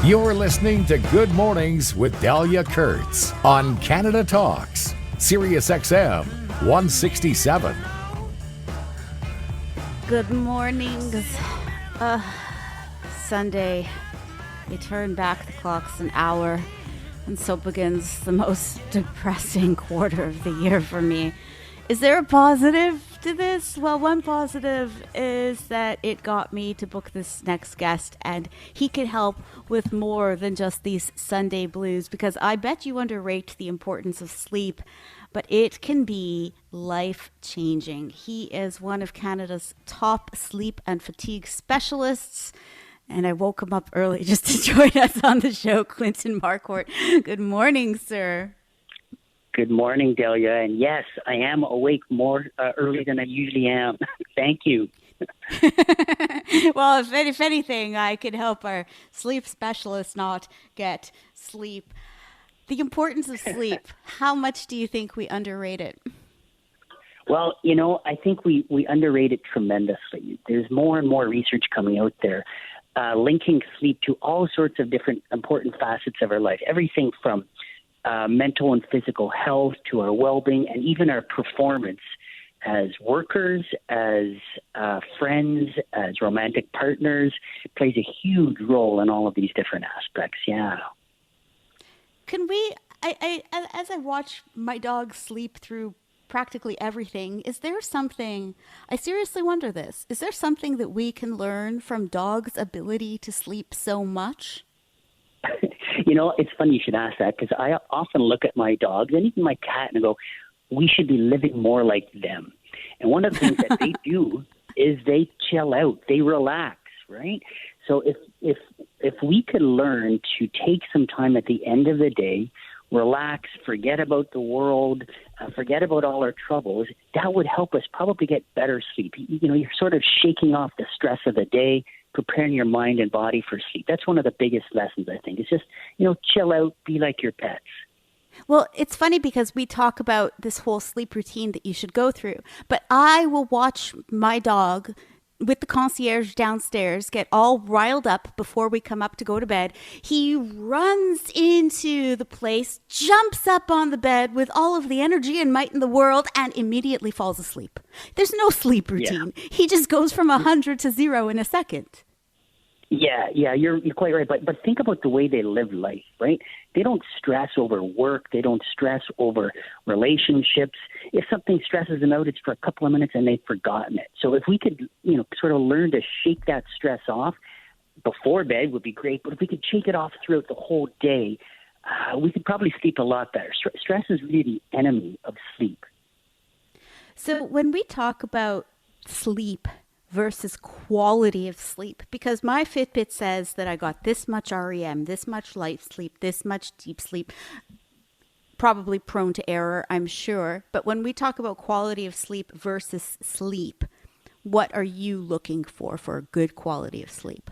You're listening to Good Mornings with Dahlia Kurtz on Canada Talks, Sirius XM 167. Good mornings. Sunday. We turn back the clocks an hour, and so begins the most depressing quarter of the year for me. Is there a positive to this? Well, one positive is that it got me to book this next guest, and he can help with more than just these Sunday blues, because I bet you underrate the importance of sleep, but it can be life-changing. He is one of Canada's top sleep and fatigue specialists, and I woke him up early just to join us on the show. Clinton Marquardt. Good morning, sir. Good morning, Dahlia. And yes, I am awake more early than I usually am. Thank you. Well, if anything, I could help our sleep specialists not get sleep. The importance of sleep, how much do you think we underrate it? Well, I think we underrate it tremendously. There's more and more research coming out there linking sleep to all sorts of different important facets of our life, everything from mental and physical health to our well-being and even our performance as workers, as friends, as romantic partners. It plays a huge role in all of these different aspects. Yeah. Can we, as I watch my dog sleep through practically everything, is there something, I seriously wonder this, is there something that we can learn from dogs' ability to sleep so much? It's funny you should ask that, because I often look at my dogs and even my cat and I go, we should be living more like them. And one of the things that they do is they chill out, they relax, right? So if we could learn to take some time at the end of the day, relax, forget about the world, forget about all our troubles, that would help us probably get better sleep. You're sort of shaking off the stress of the day, preparing your mind and body for sleep. That's one of the biggest lessons, I think. It's just, chill out, be like your pets. Well, it's funny because we talk about this whole sleep routine that you should go through, but I will watch my dog with the concierge downstairs get all riled up before we come up to go to bed. He runs into the place, jumps up on the bed with all of the energy and might in the world, and immediately falls asleep. There's no sleep routine. Yeah. He just goes from 100 to 0 in a second. Yeah, you're quite right. But think about the way they live life, right? They don't stress over work. They don't stress over relationships. If something stresses them out, it's for a couple of minutes and they've forgotten it. So if we could, sort of learn to shake that stress off before bed would be great. But if we could shake it off throughout the whole day, we could probably sleep a lot better. Stress is really the enemy of sleep. So when we talk about sleep versus quality of sleep, because my Fitbit says that I got this much REM, this much light sleep, this much deep sleep, probably prone to error, I'm sure. But when we talk about quality of sleep versus sleep, what are you looking for a good quality of sleep?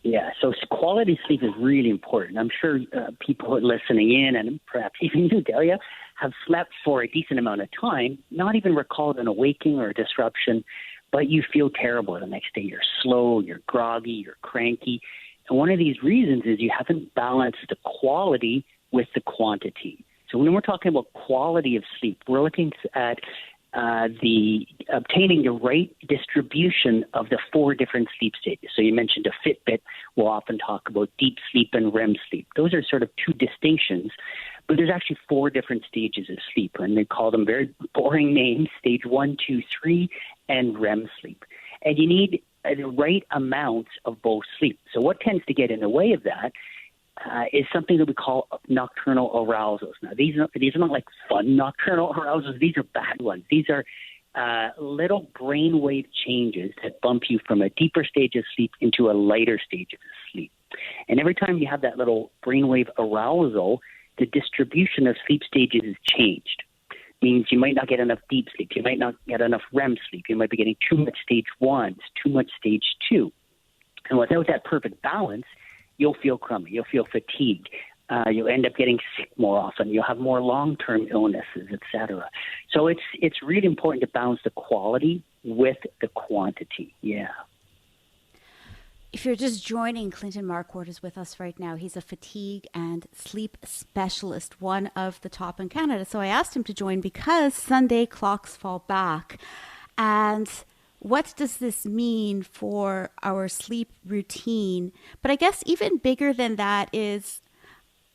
Yeah, so quality sleep is really important. I'm sure people listening in, and perhaps even you, Dahlia, have slept for a decent amount of time, not even recalled an awakening or a disruption, but you feel terrible the next day. You're slow, you're groggy, you're cranky. And one of these reasons is you haven't balanced the quality with the quantity. So when we're talking about quality of sleep, we're looking at obtaining the right distribution of the 4 different sleep stages. So you mentioned a Fitbit. We'll often talk about deep sleep and REM sleep. Those are sort of 2 distinctions. But there's actually 4 different stages of sleep, and they call them very boring names, stage 1, 2, 3, and REM sleep. And you need the right amounts of both sleep. So what tends to get in the way of that is something that we call nocturnal arousals. Now, these are not like fun nocturnal arousals. These are bad ones. These are little brainwave changes that bump you from a deeper stage of sleep into a lighter stage of sleep. And every time you have that little brainwave arousal, the distribution of sleep stages is changed. Means you might not get enough deep sleep. You might not get enough REM sleep. You might be getting too much stage 1, too much stage 2. And without that perfect balance, you'll feel crummy. You'll feel fatigued. You'll end up getting sick more often. You'll have more long-term illnesses, etc. So it's really important to balance the quality with the quantity. Yeah. If you're just joining, Clinton Marquardt is with us right now. He's a fatigue and sleep specialist, one of the top in Canada. So I asked him to join because Sunday clocks fall back. And what does this mean for our sleep routine? But I guess even bigger than that is,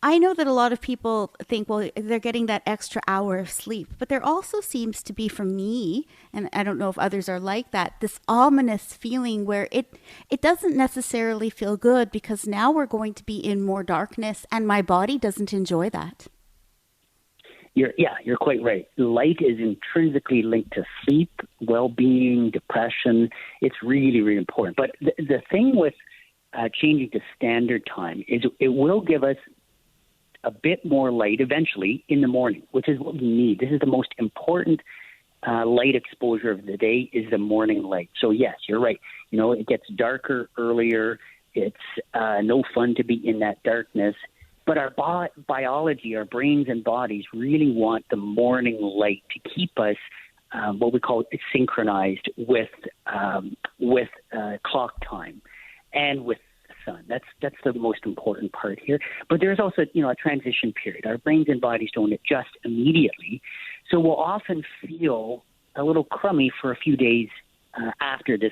I know that a lot of people think, well, they're getting that extra hour of sleep, but there also seems to be, for me, and I don't know if others are like that, this ominous feeling where it doesn't necessarily feel good because now we're going to be in more darkness and my body doesn't enjoy that. You're quite right. Light is intrinsically linked to sleep, well-being, depression. It's really, really important. But the thing with changing to standard time is it will give us a bit more light eventually in the morning, which is what we need. This is the most important light exposure of the day is the morning light. So yes, you're right. It gets darker earlier. It's no fun to be in that darkness. But our biology, our brains and bodies really want the morning light to keep us what we call synchronized with clock time and with sun. That's the most important part here. But there's also, a transition period. Our brains and bodies don't adjust immediately. So we'll often feel a little crummy for a few days after this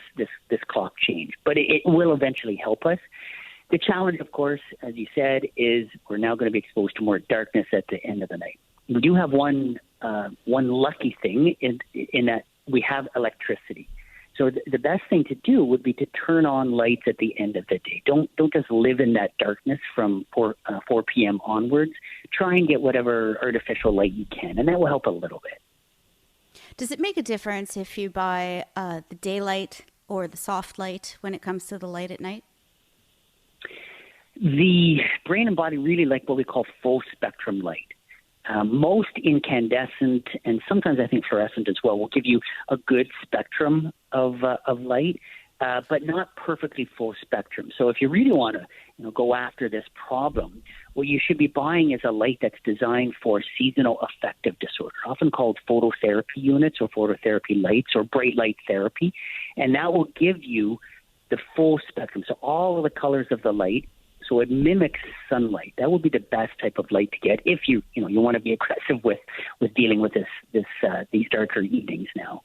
clock change. But it will eventually help us. The challenge, of course, as you said, is we're now going to be exposed to more darkness at the end of the night. We do have one lucky thing in that we have electricity. So the best thing to do would be to turn on lights at the end of the day. Don't just live in that darkness from 4 p.m. onwards. Try and get whatever artificial light you can, and that will help a little bit. Does it make a difference if you buy the daylight or the soft light when it comes to the light at night? The brain and body really like what we call full spectrum light. Most incandescent and sometimes I think fluorescent as well will give you a good spectrum of light, but not perfectly full spectrum. So if you really want to go after this problem, what you should be buying is a light that's designed for seasonal affective disorder, often called phototherapy units or phototherapy lights or bright light therapy, and that will give you the full spectrum. So all of the colors of the light. So it mimics sunlight. That would be the best type of light to get if you want to be aggressive with dealing with these darker evenings now.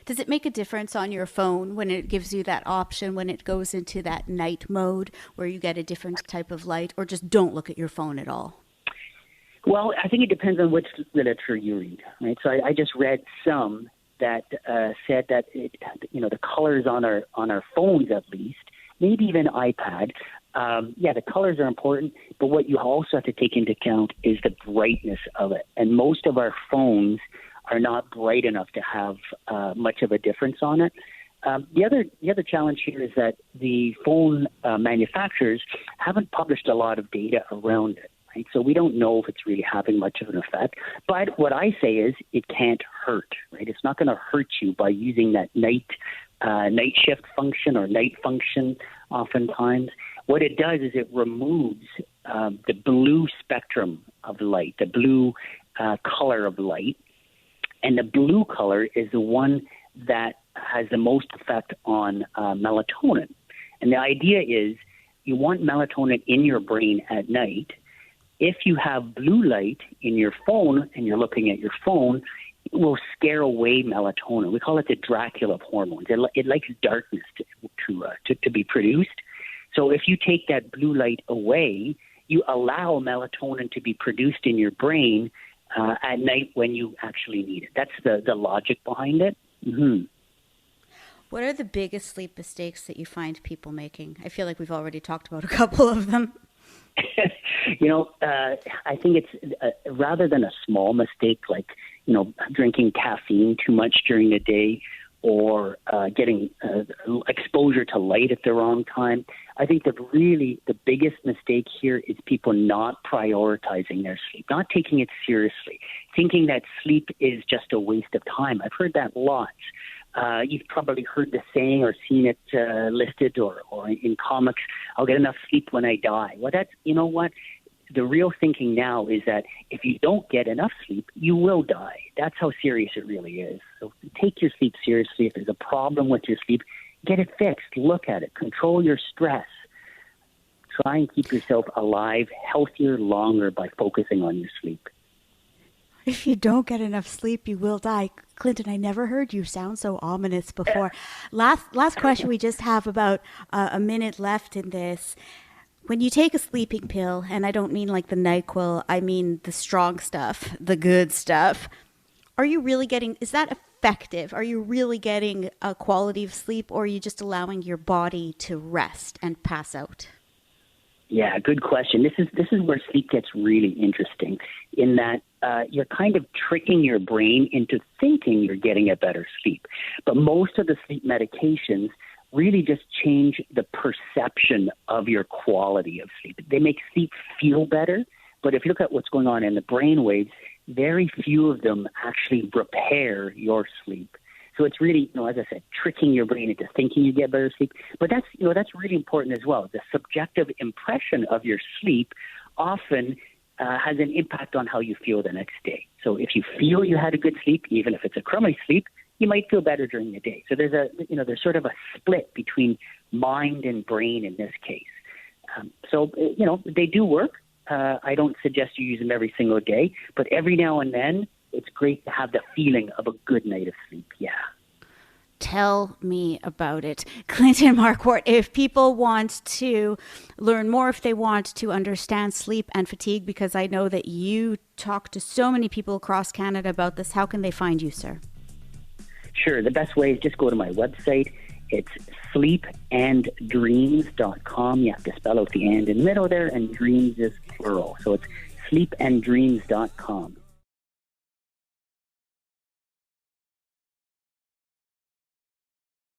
Does it make a difference on your phone when it gives you that option, when it goes into that night mode where you get a different type of light, or just don't look at your phone at all? Well, I think it depends on which literature you read, right? So I just read some that said that the colors on our phones at least, maybe even iPad. The colors are important, but what you also have to take into account is the brightness of it. And most of our phones are not bright enough to have much of a difference on it. The other challenge here is that the phone manufacturers haven't published a lot of data around it, right? So we don't know if it's really having much of an effect. But what I say is it can't hurt, right? It's not going to hurt you by using that night shift function or night function oftentimes. What it does is it removes the blue spectrum of light, the blue color of light. And the blue color is the one that has the most effect on melatonin. And the idea is you want melatonin in your brain at night. If you have blue light in your phone and you're looking at your phone, it will scare away melatonin. We call it the Dracula of hormones. It likes darkness to be produced. So if you take that blue light away, you allow melatonin to be produced in your brain at night when you actually need it. That's the logic behind it. Mm-hmm. What are the biggest sleep mistakes that you find people making? I feel like we've already talked about a couple of them. I think it's rather than a small mistake like, drinking caffeine too much during the day or getting exposure to light at the wrong time. I think that really the biggest mistake here is people not prioritizing their sleep, not taking it seriously, thinking that sleep is just a waste of time. I've heard that lots. You've probably heard the saying or seen it listed or in comics, I'll get enough sleep when I die. Well, you know what? The real thinking now is that if you don't get enough sleep, you will die. That's how serious it really is. So take your sleep seriously. If there's a problem with your sleep, get it fixed. Look at it. Control your stress. Try and keep yourself alive, healthier, longer by focusing on your sleep. If you don't get enough sleep, you will die. Clinton, I never heard you sound so ominous before. Last question. We just have about a minute left in this. When you take a sleeping pill, and I don't mean like the NyQuil, I mean the strong stuff, the good stuff, are you really getting, is that effective? Are you really getting a quality of sleep, or are you just allowing your body to rest and pass out? Yeah, good question. This is where sleep gets really interesting, in that you're kind of tricking your brain into thinking you're getting a better sleep. But most of the sleep medications really just change the perception of your quality of sleep. They make sleep feel better, but if you look at what's going on in the brain waves, very few of them actually repair your sleep. So it's really, as I said, tricking your brain into thinking you get better sleep. But that's really important as well. The subjective impression of your sleep often has an impact on how you feel the next day. So if you feel you had a good sleep, even if it's a crummy sleep, you might feel better during the day. So there's sort of a split between mind and brain in this case. So they do work. I don't suggest you use them every single day, but every now and then, it's great to have the feeling of a good night of sleep. Yeah. Tell me about it. Clinton Marquardt, if people want to learn more, if they want to understand sleep and fatigue, because I know that you talk to so many people across Canada about this, how can they find you, sir? Sure. The best way is just go to my website. It's sleepanddreams.com. You have to spell out the and in the middle there, and dreams is plural. So it's sleepanddreams.com.